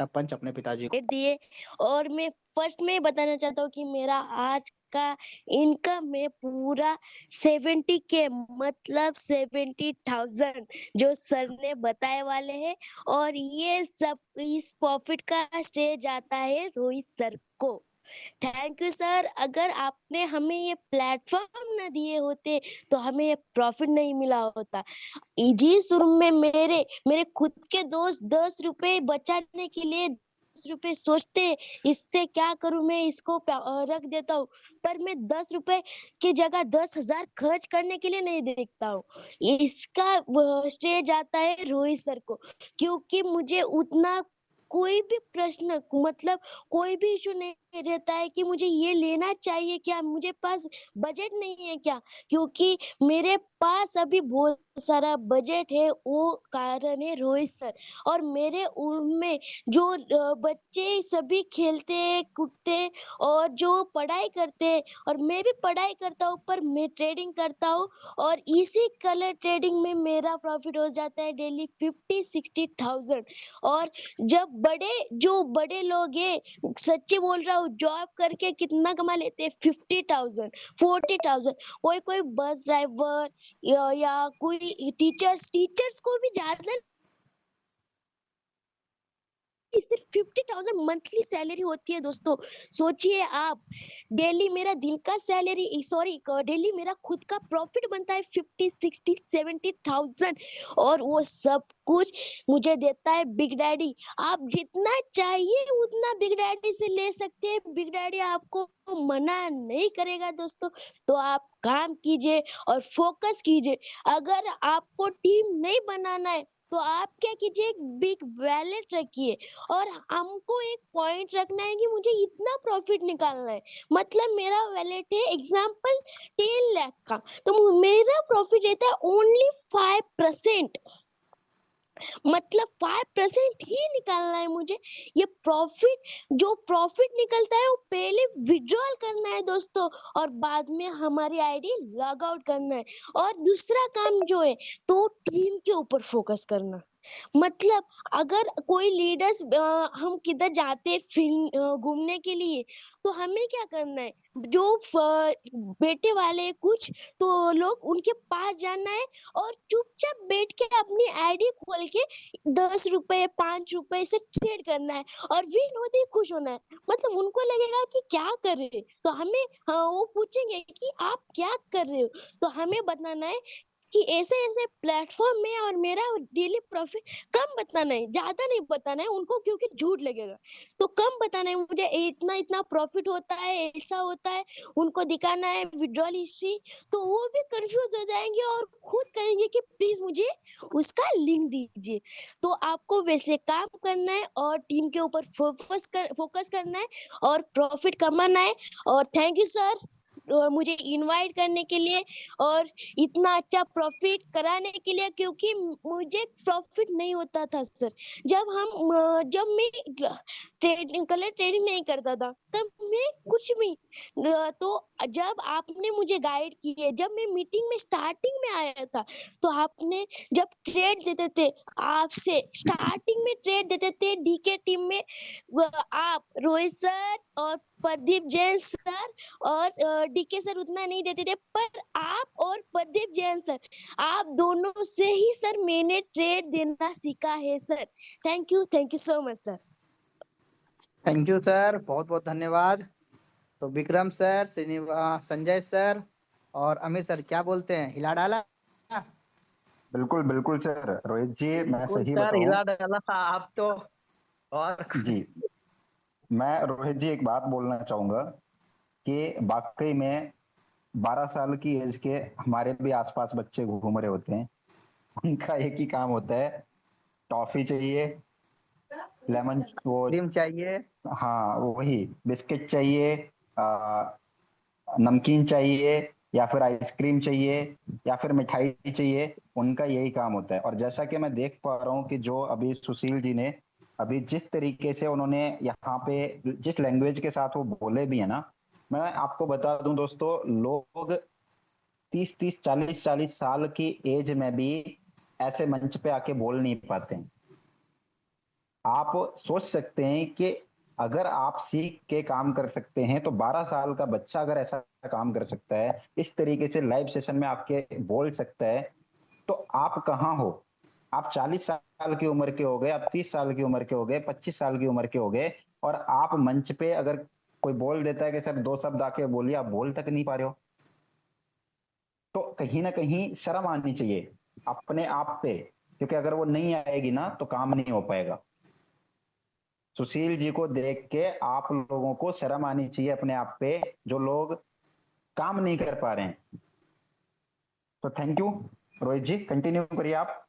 पंच अपने पिताजी को। दिए। और मैं फर्स्ट में बताना चाहता हूँ कि मेरा आज का इनकम है पूरा 70K, मतलब 70,000 जो सर ने बताए वाले हैं। और ये सब इस प्रॉफिट का श्रेय जाता है रोहित सर को। Thank you sir. अगर आपने हमें ये प्लेटफॉर्म न दिए होते तो हमें ये प्रॉफिट नहीं मिला होता। जिस रूम में मेरे मेरे खुद के दोस्त 10 रुपए बचाने के लिए 10 रुपए सोचते, इससे क्या करूं, मैं इसको रख देता हूँ, पर मैं 10 रुपए की जगह 10,000 खर्च करने के लिए नहीं देखता हूँ। इसका श्रेय जाता है रोहित सर को, क्योंकि मुझे उतना कोई भी प्रश्न, मतलब कोई भी इशू नहीं रहता है कि मुझे ये लेना चाहिए क्या, मुझे पास बजट नहीं है क्या, क्योंकि मेरे पास अभी बहुत सारा बजट है। वो कारण है रोहित सर। और मेरे में जो बच्चे सभी खेलते कूदते और जो पढ़ाई करते, और मैं भी पढ़ाई करता हूँ पर मैं ट्रेडिंग करता हूँ, और इसी कलर ट्रेडिंग में मेरा प्रॉफिट हो जाता है डेली 50-60,000। और जब जो बड़े लोग हैं, सच्ची बोल रहा हूँ, जॉब करके कितना कमा लेते हैं, 50,000, 40,000। कोई कोई बस ड्राइवर या कोई टीचर्स को भी ज्यादा, सिर्फ 50,000 मंथली सैलरी होती है दोस्तों। सोचिए आप, डेली मेरा दिन का सैलरी, सॉरी, डेली मेरा खुद का प्रॉफिट बनता है 50, 60, 70,000। और वो सब कुछ मुझे देता है बिग डैडी। आप जितना चाहिए उतना बिग डैडी से ले सकते हैं, बिग डैडी आपको मना नहीं करेगा दोस्तों। तो आप काम कीजिए और फोकस कीजिए। अगर आपको टीम नहीं बनाना है तो आप क्या कीजिए, एक बिग वैलेट रखिए, और हमको एक पॉइंट रखना है कि मुझे इतना प्रॉफिट निकालना है। मतलब मेरा वैलेट है एग्जाम्पल 10 लाख का, तो मेरा प्रॉफिट रहता है ओनली 5%। मतलब 5% ही निकालना है मुझे। ये प्रॉफिट, जो प्रॉफिट निकलता है वो पहले विड्रॉल करना है दोस्तों, और बाद में हमारी आईडी लॉग आउट करना है। और दूसरा काम जो है, तो टीम के ऊपर फोकस करना। मतलब अगर कोई लीडर्स, हम किधर जाते हैं फिल्म घूमने के लिए, तो हमें क्या करना है, जो बेटे वाले कुछ, तो लोग उनके पास जाना है और चुपचाप बैठ के अपनी आईडी खोल के 10 रुपए 5 रुपए से ट्रेड करना है, और विन होते ही खुश होना है। मतलब उनको लगेगा कि क्या कर रहे हैं, तो हमें, हाँ, वो पूछेंगे कि आप क्या कर रहे हो, तो हमें बताना है कि ऐसे ऐसे प्लेटफॉर्म में और मेरा डेली प्रॉफिट कम बताना है, ज्यादा नहीं बताना है उनको, क्योंकि झूठ लगेगा। तो कम बताना है मुझे, इतना इतना प्रॉफिट होता है, ऐसा होता है, उनको दिखाना है विड्रॉल हिस्ट्री। तो वो भी कंफ्यूज हो जाएंगे और खुद कहेंगे कि प्लीज मुझे उसका लिंक दीजिए। तो आपको वैसे काम करना है और टीम के ऊपर फोकस करना है और प्रॉफिट कमाना है। और थैंक यू सर मुझे इनवाइट करने के लिए, और इतना अच्छा प्रॉफिट कराने के लिए, क्योंकि मुझे प्रॉफिट नहीं होता था सर। जब मैं ट्रेडिंग कलर ट्रेडिंग नहीं करता था, तब मैं कुछ भी तो जब आपने मुझे गाइड किए, जब मैं मीटिंग में स्टार्टिंग में आया था, तो आपने जब ट्रेड देते थे, आपसे स्टार्टिंग में ट्रेड देते थे डीके टीम में, आप रोहित सर और प्रदीप जैन सर और डीके सर उतना नहीं देते थे, पर आप और प्रदीप जैन सर, आप दोनों से ही सर मैंने ट्रेड देना सीखा है sir. Thank you so much sir. Thank you sir, बहुत बहुत धन्यवाद। तो विक्रम सर, श्रीनिवास, संजय सर और अमित सर क्या बोलते हैं, हिला डाला? बिल्कुल बिल्कुल सर। रोहित जी, मैं बिल्कुल सही सर, बताऊं हिला डाला था आप तो। और जी, मैं रोहित जी एक बात बोलना चाहूंगा कि वाकई में 12 साल की एज के हमारे भी आसपास बच्चे घूम रहे होते हैं। उनका एक ही काम होता है, टॉफी चाहिए, लेमन वो, क्रीम चाहिए। हाँ वही, बिस्किट चाहिए, आ, नमकीन चाहिए, या फिर आइसक्रीम चाहिए, या फिर मिठाई चाहिए। उनका यही काम होता है। और जैसा कि मैं देख पा रहा हूँ कि जो अभी सुशील जी ने अभी जिस तरीके से उन्होंने यहाँ पे जिस लैंग्वेज के साथ वो बोले भी है ना, मैं आपको बता दूं दोस्तों, लोग 30-30, 40-40 साल की एज में भी ऐसे मंच पे आके बोल नहीं पाते हैं। आप सोच सकते हैं कि अगर आप सीख के काम कर सकते हैं तो 12 साल का बच्चा अगर ऐसा काम कर सकता है, इस तरीके से लाइव सेशन में आपके बोल सकता है, तो आप कहाँ हो? आप 40 साल की उम्र के हो गए, आप 30 साल की उम्र के हो गए, 25 साल की उम्र के हो गए, और आप मंच पे अगर कोई बोल देता है कि सर 2 शब्द आके बोलिए, आप बोल तक नहीं पा रहे हो, तो कहीं ना कहीं शर्म आनी चाहिए अपने आप पे, क्योंकि अगर वो नहीं आएगी ना तो काम नहीं हो पाएगा। सुशील जी को देख के आप लोगों को शर्म आनी चाहिए अपने आप पे, जो लोग काम नहीं कर पा रहे हैं। तो thank you. Rohit ji continue करिए आप।